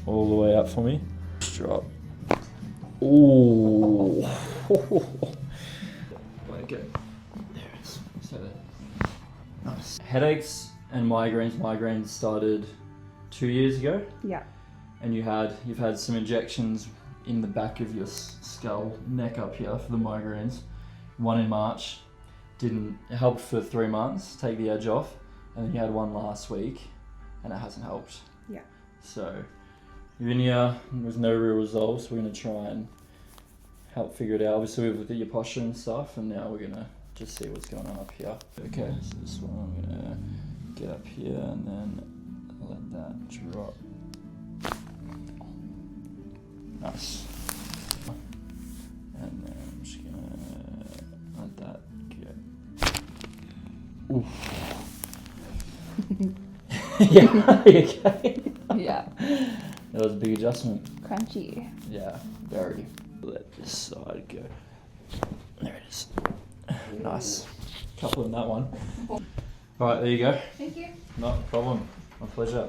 all the way up for me. Drop. Ooh. Let it go. There it is. So there. Nice. Headaches and migraines. Migraines started 2 years ago. Yeah. And you've had some injections in the back of your skull, neck up here for the migraines. One in March. It helped for 3 months, take the edge off, and then you had one last week, and it hasn't helped. Yeah. So you're in here with no real results. We're gonna try and help figure it out. Obviously we've looked at your posture and stuff, and now we're gonna just see what's going on up here. Okay, so this one I'm gonna get up here and then let that drop. Nice. And then I'm just gonna let that go. Oof. Yeah, okay. Yeah. That was a big adjustment. Crunchy. Yeah, very. Let this side go. There it is. Nice. Couple in that one. Alright, there you go. Thank you. Not a problem. My pleasure.